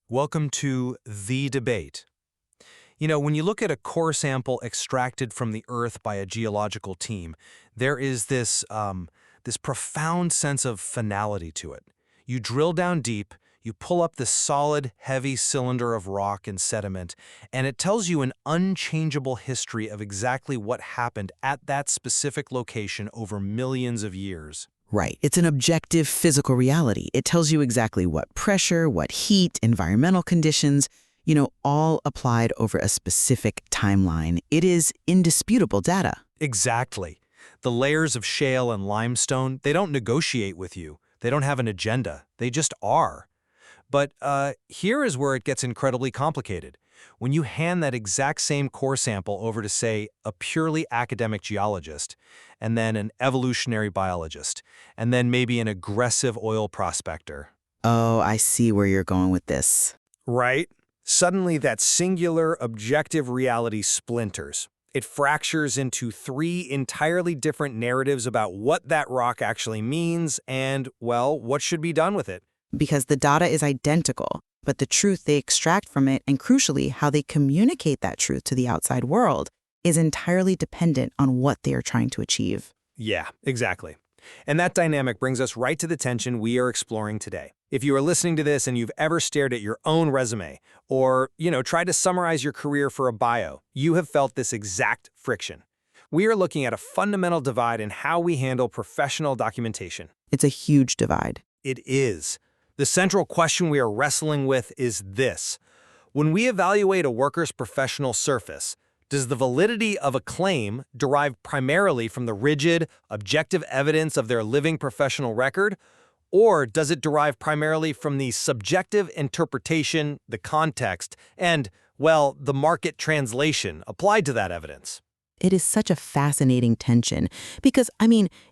Welcome to The Debate. When you look at a core sample extracted from the Earth by a geological team, there is this profound sense of finality to it. You drill down deep, you pull up this solid, heavy cylinder of rock and sediment, and it tells you an unchangeable history of exactly what happened at that specific location over millions of years. Right. It's an objective physical reality. It tells you exactly what pressure, what heat, environmental conditions, all applied over a specific timeline. It is indisputable data. Exactly. The layers of shale and limestone, they don't negotiate with you. They don't have an agenda. They just are. But here is where it gets incredibly complicated. When you hand that exact same core sample over to, say, a purely academic geologist, and then an evolutionary biologist, and then maybe an aggressive oil prospector. Oh, I see where you're going with this. Right? Suddenly that singular objective reality splinters. It fractures into three entirely different narratives about what that rock actually means and, well, what should be done with it. Because the data is identical, but the truth they extract from it, and crucially, how they communicate that truth to the outside world, is entirely dependent on what they are trying to achieve. Yeah, exactly. And that dynamic brings us right to the tension we are exploring today. If you are listening to this and you've ever stared at your own resume or, tried to summarize your career for a bio, you have felt this exact friction. We are looking at a fundamental divide in how we handle professional documentation. It's a huge divide. It is. The central question we are wrestling with is this. When we evaluate a worker's professional surface, does the validity of a claim derive primarily from the rigid, objective evidence of their living professional record, or does it derive primarily from the subjective interpretation, the context, and, well, the market translation applied to that evidence? It is such a fascinating tension because,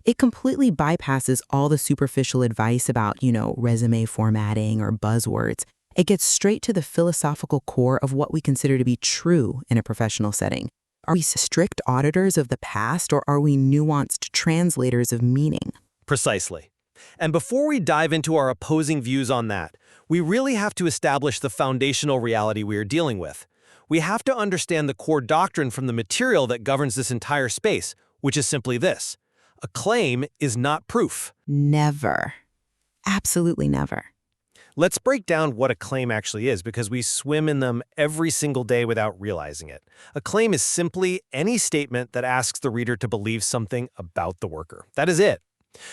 it completely bypasses all the superficial advice about, resume formatting or buzzwords. It gets straight to the philosophical core of what we consider to be true in a professional setting. Are we strict auditors of the past, or are we nuanced translators of meaning? Precisely. And before we dive into our opposing views on that, we really have to establish the foundational reality we are dealing with. We have to understand the core doctrine from the material that governs this entire space, which is simply this. A claim is not proof. Never. Absolutely never. Let's break down what a claim actually is, because we swim in them every single day without realizing it. A claim is simply any statement that asks the reader to believe something about the worker. That is it.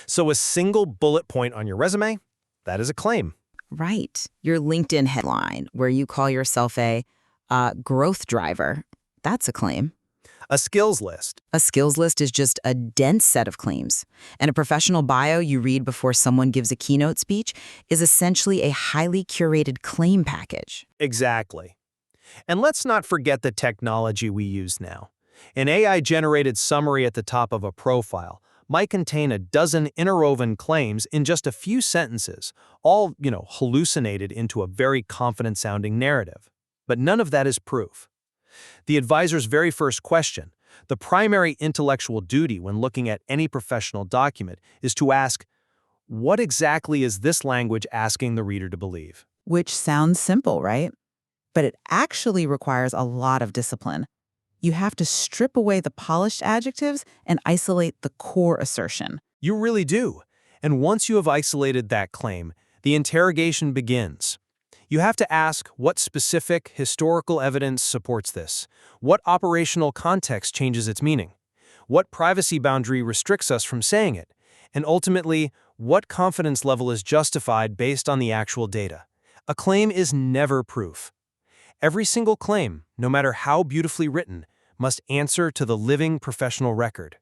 So a single bullet point on your resume, that is a claim. Right. Your LinkedIn headline, where you call yourself a growth driver, that's a claim. A skills list. A skills list is just a dense set of claims. And a professional bio you read before someone gives a keynote speech is essentially a highly curated claim package. Exactly. And let's not forget the technology we use now. An AI-generated summary at the top of a profile might contain a dozen interwoven claims in just a few sentences, all, hallucinated into a very confident-sounding narrative. But none of that is proof. The advisor's very first question, the primary intellectual duty when looking at any professional document, is to ask, what exactly is this language asking the reader to believe? Which sounds simple, right? But it actually requires a lot of discipline. You have to strip away the polished adjectives and isolate the core assertion. You really do. And once you have isolated that claim, the interrogation begins. You have to ask what specific historical evidence supports this, what operational context changes its meaning, what privacy boundary restricts us from saying it, and ultimately, what confidence level is justified based on the actual data. A claim is never proof. Every single claim, no matter how beautifully written, must answer to the living professional record.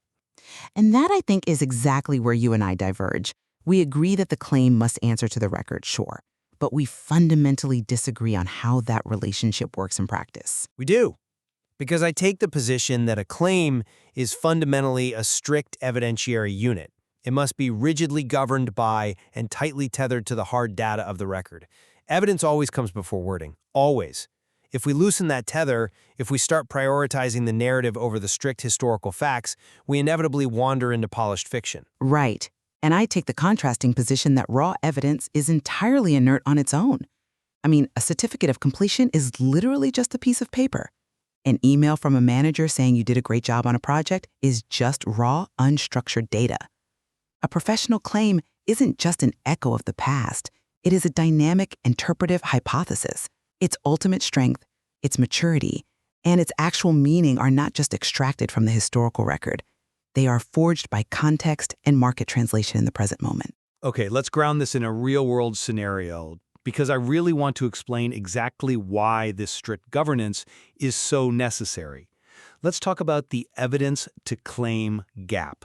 And that, I think, is exactly where you and I diverge. We agree that the claim must answer to the record, sure. But we fundamentally disagree on how that relationship works in practice. We do. Because I take the position that a claim is fundamentally a strict evidentiary unit. It must be rigidly governed by and tightly tethered to the hard data of the record. Evidence always comes before wording. Always. If we loosen that tether, if we start prioritizing the narrative over the strict historical facts, we inevitably wander into polished fiction. Right. And I take the contrasting position that raw evidence is entirely inert on its own. I mean, a certificate of completion is literally just a piece of paper. An email from a manager saying you did a great job on a project is just raw, unstructured data. A professional claim isn't just an echo of the past. It is a dynamic, interpretive hypothesis. Its ultimate strength, its maturity, and its actual meaning are not just extracted from the historical record. They are forged by context and market translation in the present moment. Okay, let's ground this in a real-world scenario, because I really want to explain exactly why this strict governance is so necessary. Let's talk about the evidence-to-claim gap.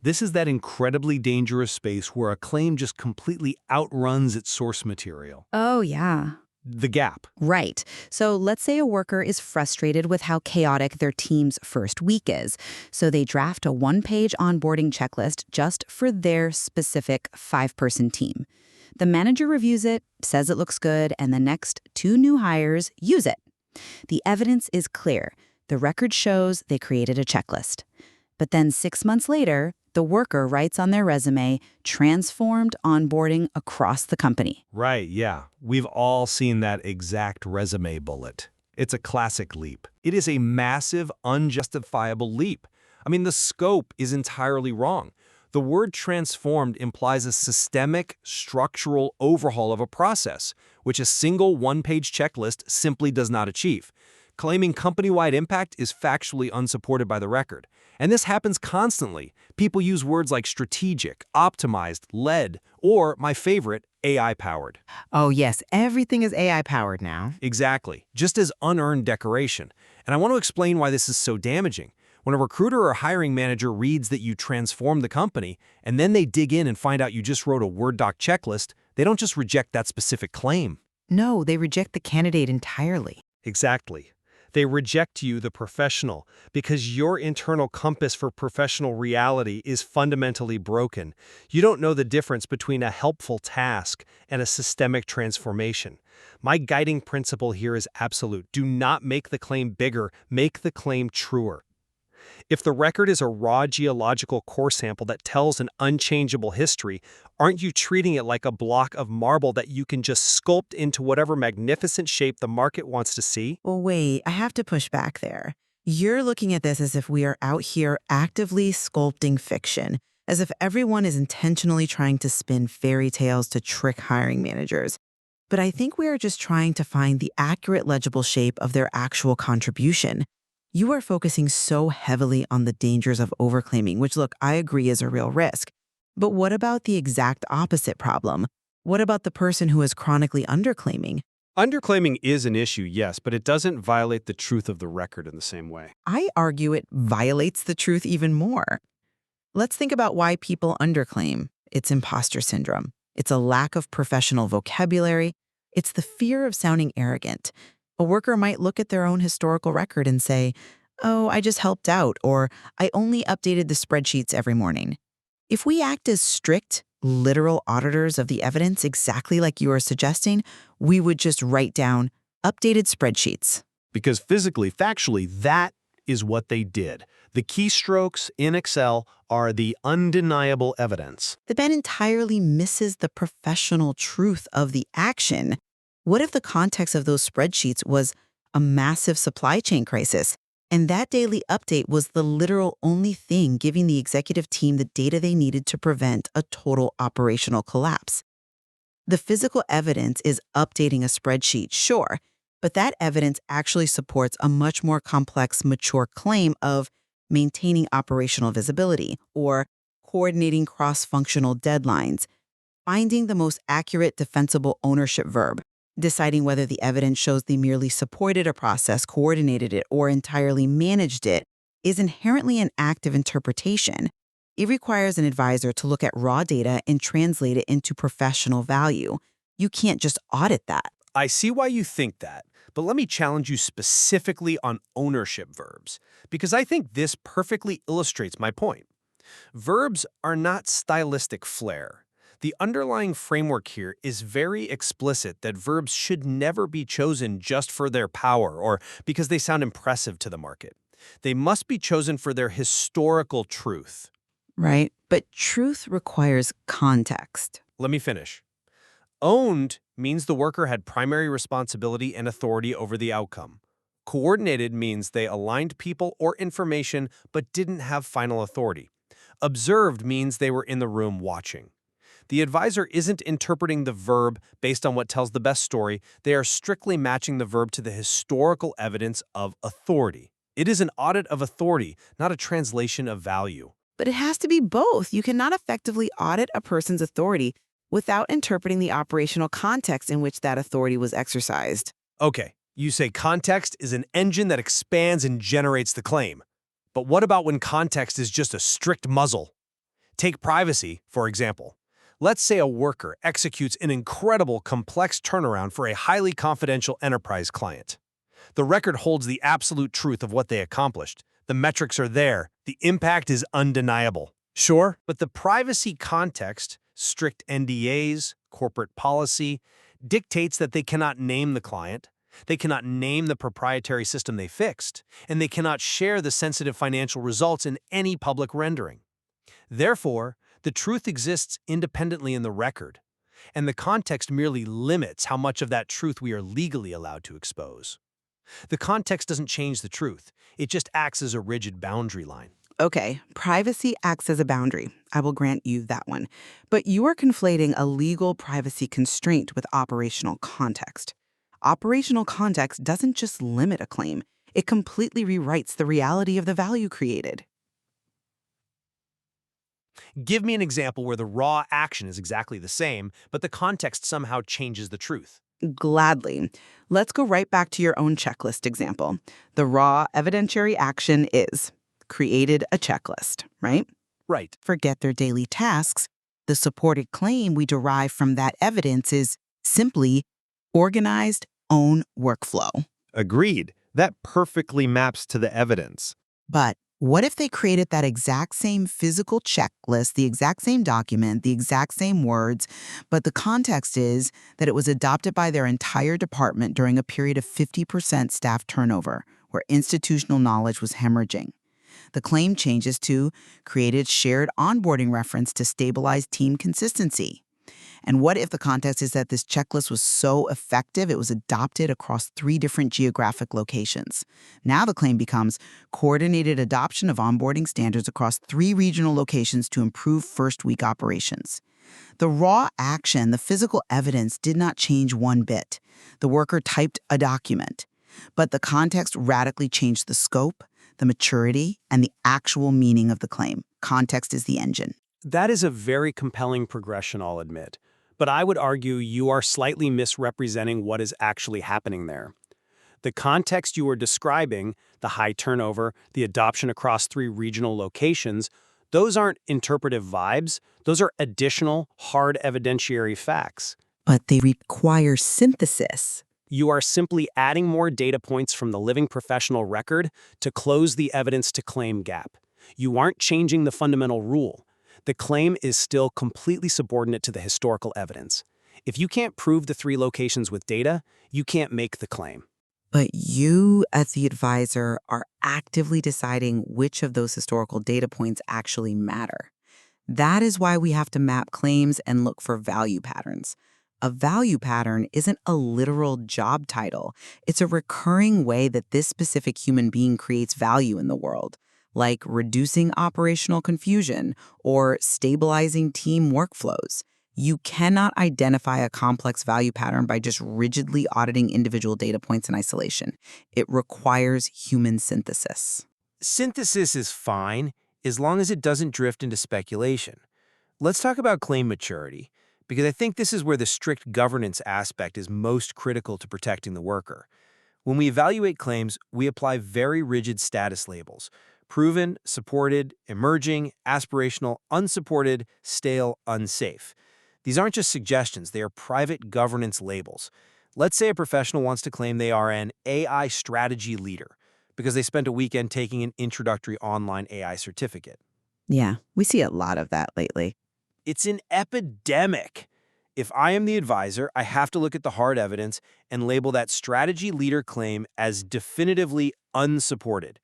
This is that incredibly dangerous space where a claim just completely outruns its source material. Oh, yeah. The gap. Right. So let's say a worker is frustrated with how chaotic their team's first week is. So they draft a one-page onboarding checklist just for their specific 5-person team. The manager reviews it, says it looks good, and the next 2 new hires use it. The evidence is clear. The record shows they created a checklist. But then 6 months later, the worker writes on their resume, transformed onboarding across the company. Right, yeah. We've all seen that exact resume bullet. It's a classic leap. It is a massive, unjustifiable leap. I mean, the scope is entirely wrong. The word transformed implies a systemic, structural overhaul of a process, which a single one-page checklist simply does not achieve. Claiming company-wide impact is factually unsupported by the record. And this happens constantly. People use words like strategic, optimized, led, or, my favorite, AI-powered. Oh, yes, everything is AI-powered now. Exactly, just as unearned decoration. And I want to explain why this is so damaging. When a recruiter or hiring manager reads that you transformed the company, and then they dig in and find out you just wrote a Word doc checklist, they don't just reject that specific claim. No, they reject the candidate entirely. Exactly. They reject you, the professional, because your internal compass for professional reality is fundamentally broken. You don't know the difference between a helpful task and a systemic transformation. My guiding principle here is absolute. Do not make the claim bigger, make the claim truer. If the record is a raw geological core sample that tells an unchangeable history, aren't you treating it like a block of marble that you can just sculpt into whatever magnificent shape the market wants to see? Well, wait, I have to push back there. You're looking at this as if we are out here actively sculpting fiction, as if everyone is intentionally trying to spin fairy tales to trick hiring managers. But I think we are just trying to find the accurate legible shape of their actual contribution. You are focusing so heavily on the dangers of overclaiming, which, look, I agree is a real risk. But what about the exact opposite problem? What about the person who is chronically underclaiming? Underclaiming is an issue, yes, but it doesn't violate the truth of the record in the same way. I argue it violates the truth even more. Let's think about why people underclaim. It's imposter syndrome. It's a lack of professional vocabulary. It's the fear of sounding arrogant. A worker might look at their own historical record and say, "Oh, I just helped out," or "I only updated the spreadsheets every morning." If we act as strict, literal auditors of the evidence exactly like you are suggesting, we would just write down updated spreadsheets. Because physically, factually, that is what they did. The keystrokes in Excel are the undeniable evidence. That then entirely misses the professional truth of the action. What if the context of those spreadsheets was a massive supply chain crisis, and that daily update was the literal only thing giving the executive team the data they needed to prevent a total operational collapse? The physical evidence is updating a spreadsheet, sure, but that evidence actually supports a much more complex, mature claim of maintaining operational visibility or coordinating cross-functional deadlines, finding the most accurate defensible ownership verb, deciding whether the evidence shows they merely supported a process, coordinated it, or entirely managed it, is inherently an act of interpretation. It requires an advisor to look at raw data and translate it into professional value. You can't just audit that. I see why you think that, but let me challenge you specifically on ownership verbs, because I think this perfectly illustrates my point. Verbs are not stylistic flair. The underlying framework here is very explicit that verbs should never be chosen just for their power or because they sound impressive to the market. They must be chosen for their historical truth. Right, but truth requires context. Let me finish. Owned means the worker had primary responsibility and authority over the outcome. Coordinated means they aligned people or information but didn't have final authority. Observed means they were in the room watching. The advisor isn't interpreting the verb based on what tells the best story. They are strictly matching the verb to the historical evidence of authority. It is an audit of authority, not a translation of value. But it has to be both. You cannot effectively audit a person's authority without interpreting the operational context in which that authority was exercised. Okay, you say context is an engine that expands and generates the claim. But what about when context is just a strict muzzle? Take privacy, for example. Let's say a worker executes an incredible, complex turnaround for a highly confidential enterprise client. The record holds the absolute truth of what they accomplished. The metrics are there. The impact is undeniable. Sure, but the privacy context, strict NDAs, corporate policy, dictates that they cannot name the client, they cannot name the proprietary system they fixed, and they cannot share the sensitive financial results in any public rendering. Therefore, the truth exists independently in the record, and the context merely limits how much of that truth we are legally allowed to expose. The context doesn't change the truth. It just acts as a rigid boundary line. Okay, privacy acts as a boundary. I will grant you that one. But you are conflating a legal privacy constraint with operational context. Operational context doesn't just limit a claim, it completely rewrites the reality of the value created. Give me an example where the raw action is exactly the same, but the context somehow changes the truth. Gladly. Let's go right back to your own checklist example. The raw evidentiary action is created a checklist, right? Right. Forget their daily tasks. The supported claim we derive from that evidence is simply organized own workflow. Agreed. That perfectly maps to the evidence. But what if they created that exact same physical checklist, the exact same document, the exact same words, but the context is that it was adopted by their entire department during a period of 50% staff turnover, where institutional knowledge was hemorrhaging? The claim changes to created shared onboarding reference to stabilize team consistency. And what if the context is that this checklist was so effective it was adopted across 3 different geographic locations? Now the claim becomes coordinated adoption of onboarding standards across 3 regional locations to improve first-week operations. The raw action, the physical evidence, did not change one bit. The worker typed a document, but the context radically changed the scope, the maturity, and the actual meaning of the claim. Context is the engine. That is a very compelling progression, I'll admit. But I would argue you are slightly misrepresenting what is actually happening there. The context you are describing, the high turnover, the adoption across 3 regional locations, those aren't interpretive vibes. Those are additional, hard evidentiary facts. But they require synthesis. You are simply adding more data points from the living professional record to close the evidence to claim gap. You aren't changing the fundamental rule. The claim is still completely subordinate to the historical evidence. If you can't prove the 3 locations with data, you can't make the claim. But you, as the advisor, are actively deciding which of those historical data points actually matter. That is why we have to map claims and look for value patterns. A value pattern isn't a literal job title. It's a recurring way that this specific human being creates value in the world, like reducing operational confusion or stabilizing team workflows. You cannot identify a complex value pattern by just rigidly auditing individual data points in isolation. It requires human synthesis. Synthesis is fine as long as it doesn't drift into speculation. Let's talk about claim maturity, because I think this is where the strict governance aspect is most critical to protecting the worker. When we evaluate claims, we apply very rigid status labels: proven, supported, emerging, aspirational, unsupported, stale, unsafe. These aren't just suggestions, they are private governance labels. Let's say a professional wants to claim they are an AI strategy leader because they spent a weekend taking an introductory online AI certificate. Yeah, we see a lot of that lately. It's an epidemic. If I am the advisor, I have to look at the hard evidence and label that strategy leader claim as definitively unsupported.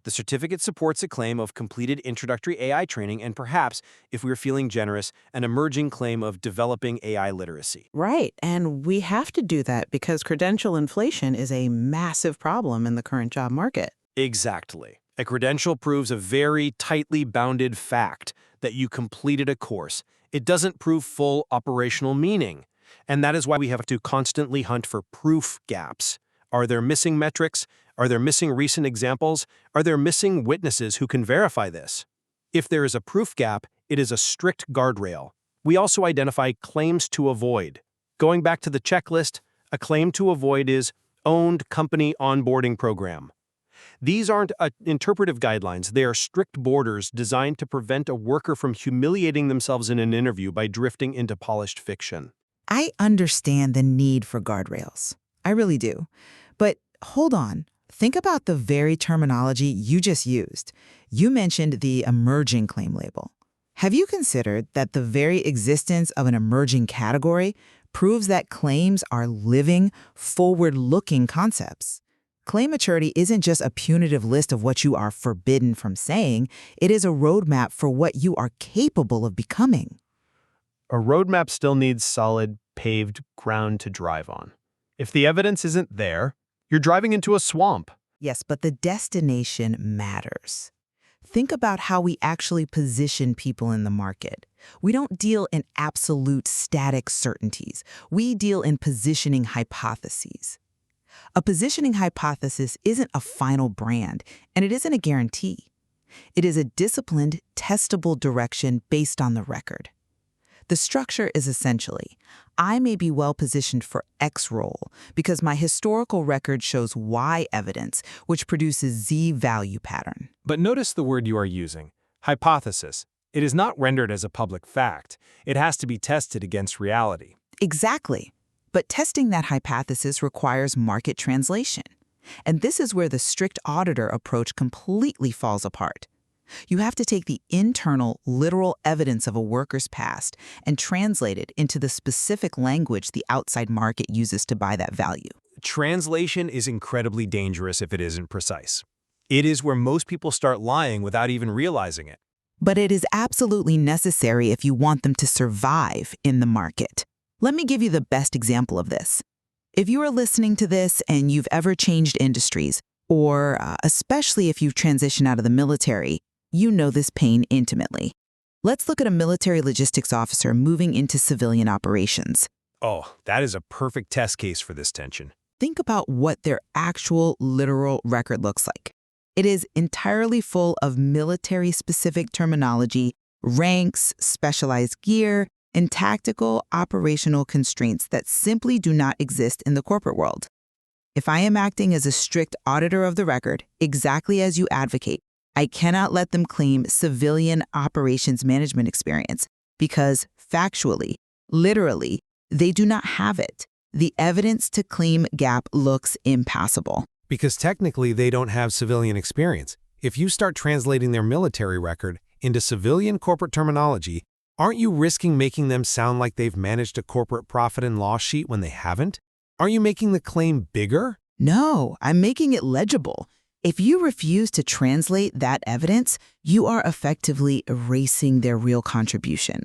The certificate supports a claim of completed introductory AI training and perhaps, if we're feeling generous, an emerging claim of developing AI literacy. Right, and we have to do that because credential inflation is a massive problem in the current job market. Exactly. A credential proves a very tightly bounded fact that you completed a course. It doesn't prove full operational meaning. And that is why we have to constantly hunt for proof gaps. Are there missing metrics? Are there missing recent examples? Are there missing witnesses who can verify this? If there is a proof gap, it is a strict guardrail. We also identify claims to avoid. Going back to the checklist, a claim to avoid is owned company onboarding program. These aren't interpretive guidelines, they are strict borders designed to prevent a worker from humiliating themselves in an interview by drifting into polished fiction. I understand the need for guardrails. I really do. But hold on. Think about the very terminology you just used. You mentioned the emerging claim label. Have you considered that the very existence of an emerging category proves that claims are living, forward-looking concepts? Claim maturity isn't just a punitive list of what you are forbidden from saying. It is a roadmap for what you are capable of becoming. A roadmap still needs solid, paved ground to drive on. If the evidence isn't there, you're driving into a swamp. Yes, but the destination matters. Think about how we actually position people in the market. We don't deal in absolute static certainties. We deal in positioning hypotheses. A positioning hypothesis isn't a final brand, and it isn't a guarantee. It is a disciplined, testable direction based on the record. The structure is essentially, I may be well positioned for X role because my historical record shows Y evidence, which produces Z value pattern. But notice the word you are using, hypothesis. It is not rendered as a public fact. It has to be tested against reality. Exactly. But testing that hypothesis requires market translation. And this is where the strict auditor approach completely falls apart. You have to take the internal, literal evidence of a worker's past and translate it into the specific language the outside market uses to buy that value. Translation is incredibly dangerous if it isn't precise. It is where most people start lying without even realizing it. But it is absolutely necessary if you want them to survive in the market. Let me give you the best example of this. If you are listening to this and you've ever changed industries, or especially if you've transitioned out of the military, you know this pain intimately. Let's look at a military logistics officer moving into civilian operations. Oh, that is a perfect test case for this tension. Think about what their actual literal record looks like. It is entirely full of military-specific terminology, ranks, specialized gear, and tactical operational constraints that simply do not exist in the corporate world. If I am acting as a strict auditor of the record, exactly as you advocate, I cannot let them claim civilian operations management experience because factually, literally, they do not have it. The evidence to claim gap looks impassable. Because technically they don't have civilian experience. If you start translating their military record into civilian corporate terminology, aren't you risking making them sound like they've managed a corporate profit and loss sheet when they haven't? Aren't you making the claim bigger? No, I'm making it legible. If you refuse to translate that evidence, you are effectively erasing their real contribution.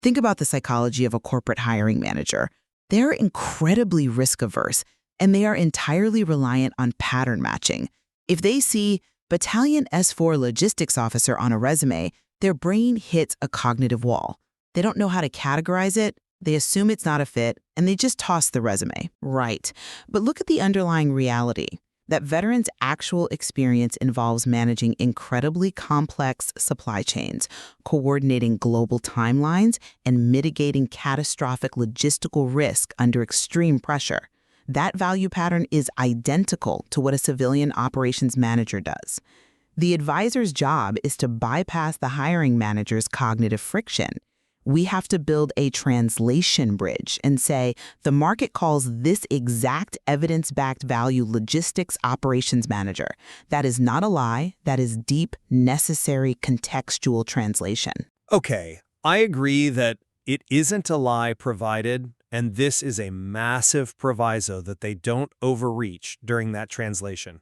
Think about the psychology of a corporate hiring manager. They're incredibly risk-averse, and they are entirely reliant on pattern matching. If they see Battalion S4 Logistics Officer on a resume, their brain hits a cognitive wall. They don't know how to categorize it, they assume it's not a fit, and they just toss the resume. Right. But look at the underlying reality. That veterans' actual experience involves managing incredibly complex supply chains, coordinating global timelines, and mitigating catastrophic logistical risk under extreme pressure. That value pattern is identical to what a civilian operations manager does. The advisor's job is to bypass the hiring manager's cognitive friction. We have to build a translation bridge and say, the market calls this exact evidence-backed value logistics operations manager. That is not a lie. That is deep, necessary contextual translation. Okay, I agree that it isn't a lie provided, and this is a massive proviso that they don't overreach during that translation.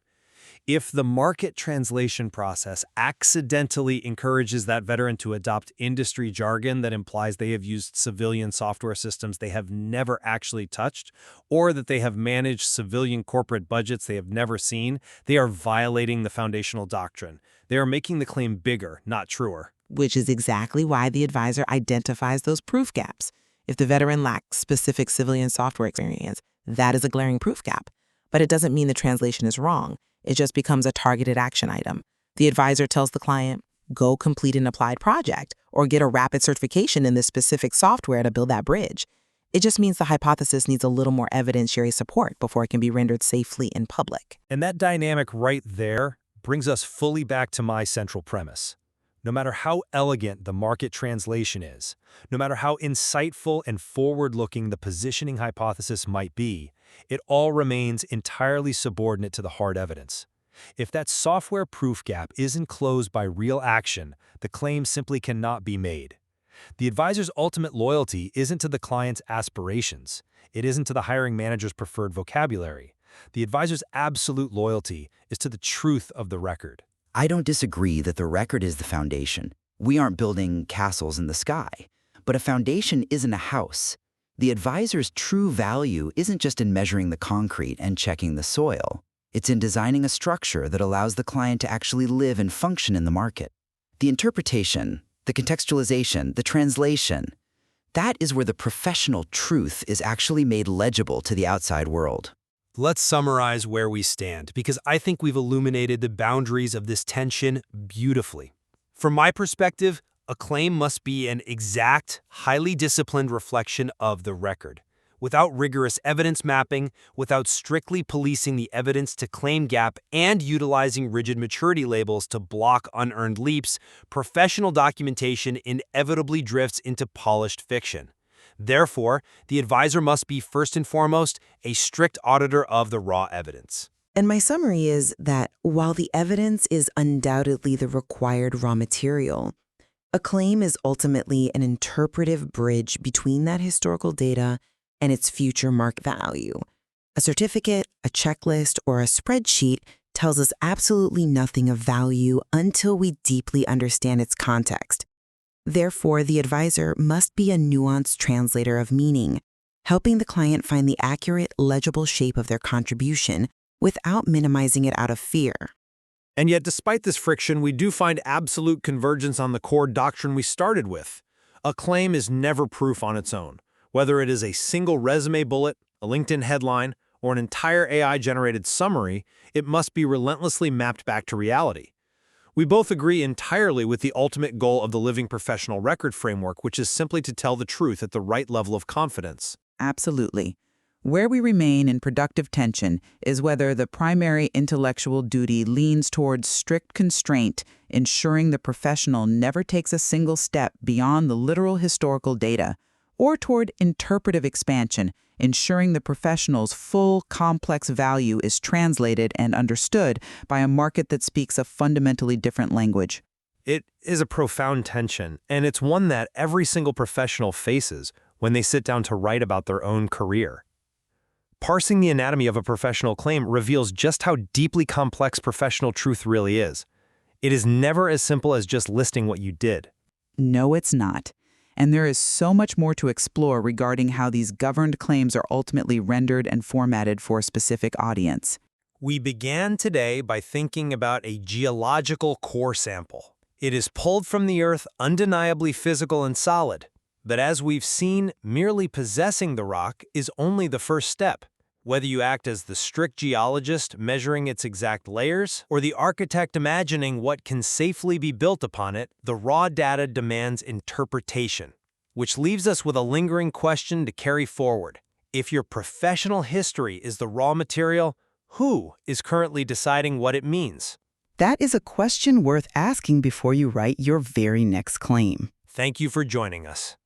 If the market translation process accidentally encourages that veteran to adopt industry jargon that implies they have used civilian software systems they have never actually touched, or that they have managed civilian corporate budgets they have never seen, they are violating the foundational doctrine. They are making the claim bigger, not truer. Which is exactly why the advisor identifies those proof gaps. If the veteran lacks specific civilian software experience, that is a glaring proof gap. But it doesn't mean the translation is wrong. It just becomes a targeted action item. The advisor tells the client, go complete an applied project or get a rapid certification in this specific software to build that bridge. It just means the hypothesis needs a little more evidentiary support before it can be rendered safely in public. And that dynamic right there brings us fully back to my central premise. No matter how elegant the market translation is, no matter how insightful and forward-looking the positioning hypothesis might be, it all remains entirely subordinate to the hard evidence. If that software proof gap isn't closed by real action, the claim simply cannot be made. The advisor's ultimate loyalty isn't to the client's aspirations. It isn't to the hiring manager's preferred vocabulary. The advisor's absolute loyalty is to the truth of the record. I don't disagree that the record is the foundation. We aren't building castles in the sky. But a foundation isn't a house. The advisor's true value isn't just in measuring the concrete and checking the soil. It's in designing a structure that allows the client to actually live and function in the market. The interpretation, the contextualization, the translation, that is where the professional truth is actually made legible to the outside world. Let's summarize where we stand, because I think we've illuminated the boundaries of this tension beautifully. From my perspective, a claim must be an exact, highly disciplined reflection of the record. Without rigorous evidence mapping, without strictly policing the evidence to claim gap and utilizing rigid maturity labels to block unearned leaps, professional documentation inevitably drifts into polished fiction. Therefore, the advisor must be first and foremost a strict auditor of the raw evidence. And my summary is that while the evidence is undoubtedly the required raw material, a claim is ultimately an interpretive bridge between that historical data and its future market value. A certificate, a checklist, or a spreadsheet tells us absolutely nothing of value until we deeply understand its context. Therefore, the advisor must be a nuanced translator of meaning, helping the client find the accurate, legible shape of their contribution without minimizing it out of fear. And yet, despite this friction, we do find absolute convergence on the core doctrine we started with. A claim is never proof on its own. Whether it is a single resume bullet, a LinkedIn headline, or an entire AI-generated summary, it must be relentlessly mapped back to reality. We both agree entirely with the ultimate goal of the living professional record framework, which is simply to tell the truth at the right level of confidence. Absolutely. Where we remain in productive tension is whether the primary intellectual duty leans towards strict constraint, ensuring the professional never takes a single step beyond the literal historical data, or toward interpretive expansion, ensuring the professional's full, complex value is translated and understood by a market that speaks a fundamentally different language. It is a profound tension, and it's one that every single professional faces when they sit down to write about their own career. Parsing the anatomy of a professional claim reveals just how deeply complex professional truth really is. It is never as simple as just listing what you did. No, it's not. And there is so much more to explore regarding how these governed claims are ultimately rendered and formatted for a specific audience. We began today by thinking about a geological core sample. It is pulled from the earth, undeniably physical and solid. But as we've seen, merely possessing the rock is only the first step. Whether you act as the strict geologist measuring its exact layers, or the architect imagining what can safely be built upon it, the raw data demands interpretation, which leaves us with a lingering question to carry forward. If your professional history is the raw material, who is currently deciding what it means? That is a question worth asking before you write your very next claim. Thank you for joining us.